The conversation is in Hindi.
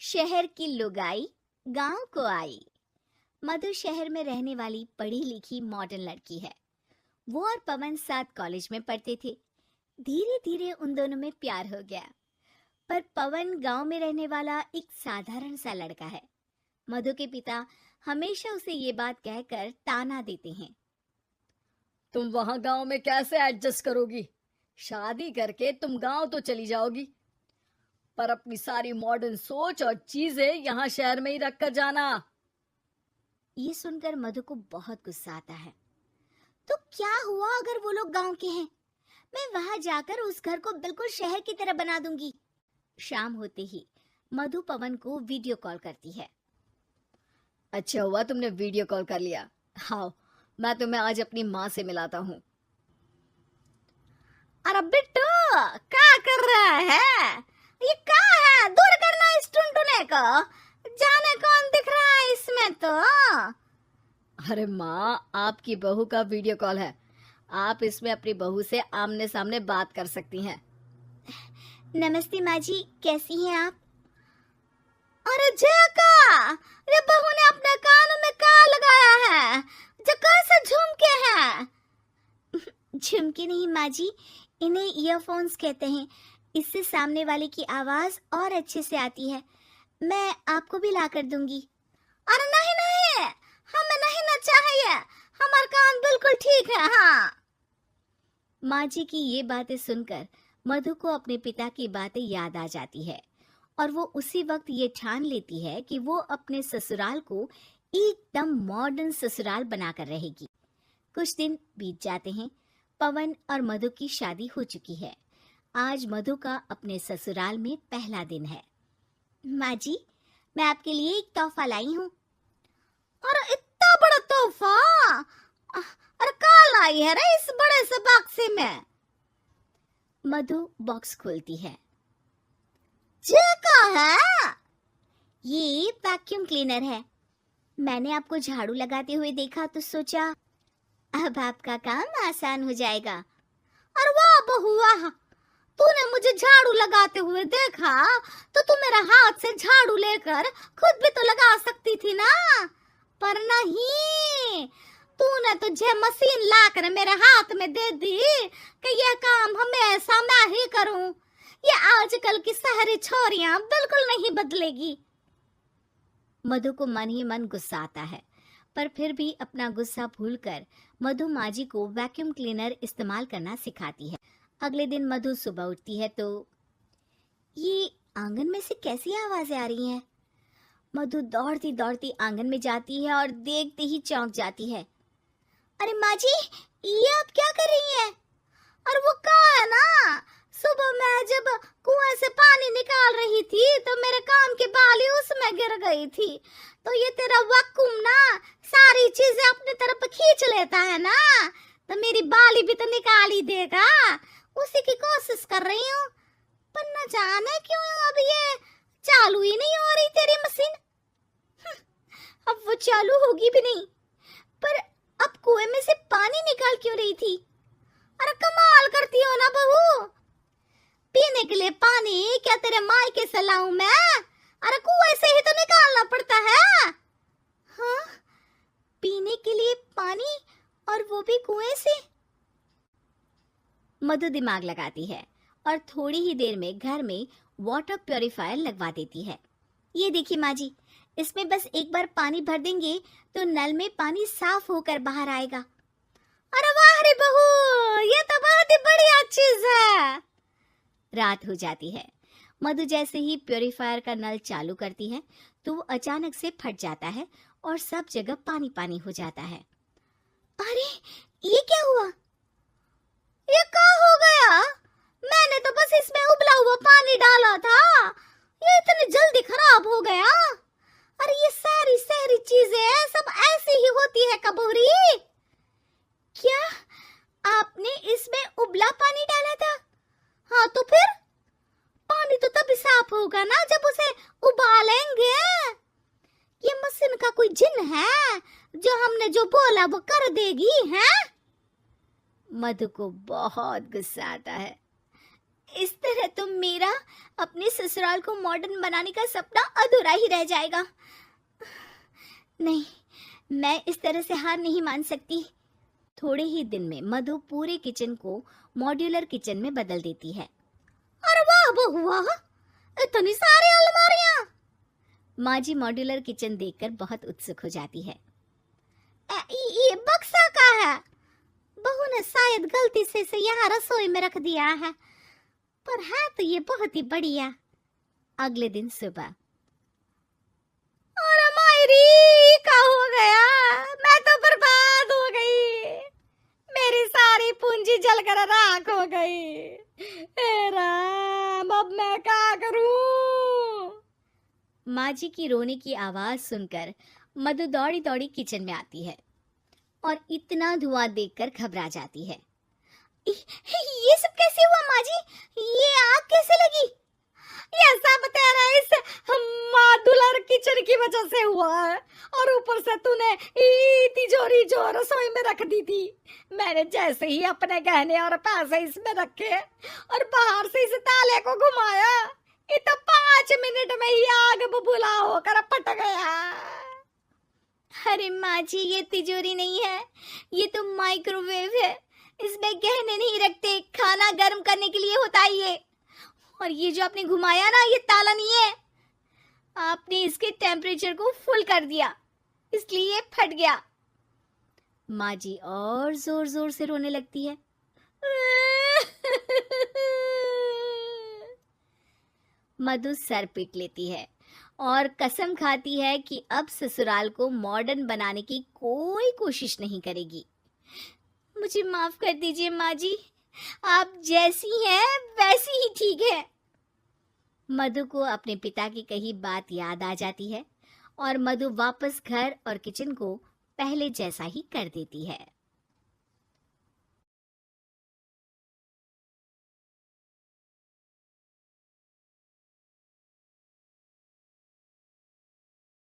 शहर की लुगाई गांव को आई। मधु शहर में रहने वाली पढ़ी लिखी मॉडर्न लड़की है। वो और पवन साथ कॉलेज में पढ़ते थे। धीरे धीरे उन दोनों में प्यार हो गया। पर पवन गांव में रहने वाला एक साधारण सा लड़का है। मधु के पिता हमेशा उसे ये बात कहकर ताना देते हैं। तुम वहां गांव में कैसे एडजस्ट करोगी? शादी करके तुम गांव तो चली जाओगी, पर अपनी सारी मॉडर्न सोच और चीजें यहाँ शहर में ही रख कर जाना। ये सुनकर मधु को बहुत गुस्सा आता है। तो क्या हुआ अगर वो लोग गांव के हैं? मैं वहां जाकर उस घर को बिल्कुल शहर की तरह बना दूंगी। शाम होते ही मधु पवन को वीडियो कॉल करती है। अच्छा हुआ तुमने वीडियो कॉल कर लिया। हाँ, मैं तुम्हें आज अपनी माँ से मिलाता हूँ। अरे बिट्टू, क्या कर रहा है? ये क्या है? दूर करना इस टुनटुने को। जाने कौन दिख रहा है इसमें तो। अरे माँ, आपकी बहू का वीडियो कॉल है। आप इसमें अपनी बहू से आमने सामने बात कर सकती हैं। नमस्ते माँ जी, कैसी हैं आप? अरे जेका, ये बहू ने अपने कानों में क्या लगाया है? जो कैसे झुमके हैं? झुमके नहीं माँ जी, इन्हें ईयरफोन्स कहते हैं। इससे सामने वाले की आवाज और अच्छे से आती है। मैं आपको भी ला कर दूंगी। अरे नहीं नहीं, हमें नहीं ना चाहिए। हमारे कान बिल्कुल ठीक है। हाँ। माँ जी की ये बातें सुनकर मधु को अपने पिता की बातें याद आ जाती है और वो उसी वक्त ये ठान लेती है कि वो अपने ससुराल को एकदम मॉडर्न ससुराल बनाकर रहेगी। कुछ दिन बीत जाते हैं। पवन और मधु की शादी हो चुकी है। आज मधु का अपने ससुराल में पहला दिन है। माँ जी, मैं आपके लिए एक तोहफा लाई हूँ। अरे इतना बड़ा तोहफा! अरे क्या लाई है रे इस बड़े से बक्से में? मधु बॉक्स खोलती है। ये क्या है? ये वैक्यूम क्लीनर है। मैंने आपको झाड़ू लगाते हुए देखा तो सोचा अब आपका काम आसान हो जाएगा। अरे वाह बहू वाह, तूने मुझे झाड़ू लगाते हुए देखा तो तू मेरे हाथ से झाड़ू लेकर खुद भी तो लगा सकती थी ना। पर नहीं, तूने तो जे मशीन लाकर मेरे हाथ में दे दी कि यह काम हमेशा मैं ही करूं। ये आजकल की शहरी छोरियां बिल्कुल नहीं बदलेगी। मधु को मन ही मन गुस्सा आता है, पर फिर भी अपना गुस्सा भूलकर मधु माँ जी को वैक्यूम क्लीनर इस्तेमाल करना सिखाती है। अगले दिन मधु सुबह उठती है तो ये आंगन में से कैसी आवाजें आ रही हैं? मधु दौड़ती दौड़ती आंगन में जाती है और देखते ही चौंक जाती है। अरे माँ जी, ये आप क्या कर रही हैं? और वो कहाँ है ना, सुबह मैं जब कुएं से पानी निकाल रही थी तो मेरे कान की बाली उसमें गिर गई थी। तो ये तेरा वैक्यूम ना सारी चीजें अपनी तरफ खींच लेता है ना, तो मेरी बाली भी तो निकाल ही देगा। उसी की कोशिश कर रही हूँ, पर न जाने क्यों अब ये चालू ही नहीं हो रही तेरी मशीन। अब वो चालू होगी भी नहीं। पर अब कुएं में से पानी निकाल क्यों रही थी? अरे कमाल करती हो ना बहू। पीने के लिए पानी क्या तेरे मायके से लाऊं मैं? अरे कुएं से ही तो निकालना पड़ता है। हाँ, पीने के लिए पानी, और वो भी कुएं से। मधु दिमाग लगाती है और थोड़ी ही देर में घर में वाटर प्यूरिफायर लगवा देती है। ये देखिए माँ जी, इसमें बस एक बार पानी भर देंगे तो नल में पानी साफ होकर बाहर आएगा। अरे वाह रे बहू, ये तो बहुत ही बढ़िया चीज है। रात हो जाती है। मधु जैसे ही प्यूरिफायर का नल चालू करती है तो वो अचानक से फट जाता है और सब जगह पानी पानी हो जाता है। अरे ये क्या हुआ? ये क्या हो गया? मैंने तो बस इसमें उबला हुआ पानी डाला था, ये इतनी जल्दी खराब हो गया। अरे ये सारी शहरी चीजें सब ऐसी ही होती है कबूरी। क्या आपने इसमें उबला पानी डाला था? हाँ तो फिर पानी तो तभी साफ होगा ना जब उसे उबालेंगे। ये मशीन का कोई जिन है जो हमने जो बोला वो कर देगी है? मधु को बहुत गुस्सा आता है। इस तरह तो मेरा अपने ससुराल को मॉडर्न बनाने का सपना अधूरा ही रह जाएगा। नहीं, मैं इस तरह से हार नहीं मान सकती। थोड़े ही दिन में मधु पूरे किचन को मॉड्यूलर किचन में बदल देती है। अरे वाह बहू वाह, इतनी सारी अलमारियां! माँ जी मॉड्यूलर किचन देखकर बहुत उत्सुक हो जाती है। ये बक्सा का है? बहू ने शायद गलती से इसे यहाँ रसोई में रख दिया है, पर है तो ये बहुत ही बढ़िया। अगले दिन सुबह। अरे मायरी, क्या हो गया? मैं तो बर्बाद हो गई। मेरी सारी पूंजी जलकर राख हो गई। हे राम, अब मैं क्या करूं? माँ जी की रोने की आवाज सुनकर मधु दौड़ी दौड़ी किचन में आती है और इतना धुआं देखकर घबरा जाती है। ये सब कैसे हुआ माँ जी? ये आग कैसे लगी? ये सब तेरा इस मॉड्यूलर किचन की वजह से हुआ है, और ऊपर से तूने तिजोरी जो रसोई में रख दी थी, मैंने जैसे ही अपने गहने और पैसे इसमें रखे और बाहर से इस ताले को घुमाया, ये तो 5 मिनट में ही आग बबूला होकर फट गया। अरे माँ जी, ये तिजोरी नहीं है, ये तो माइक्रोवेव है। इसमें गहने नहीं रखते, खाना गर्म करने के लिए होता है ये। और ये जो आपने घुमाया ना, ये ताला नहीं है, आपने इसके टेम्परेचर को फुल कर दिया, इसलिए ये फट गया। माँ जी और जोर जोर से रोने लगती है। मधु सर पीट लेती है और कसम खाती है कि अब ससुराल को मॉडर्न बनाने की कोई कोशिश नहीं करेगी। मुझे माफ कर दीजिए माँ जी, आप जैसी हैं वैसी ही ठीक है। मधु को अपने पिता की कही बात याद आ जाती है और मधु वापस घर और किचन को पहले जैसा ही कर देती है।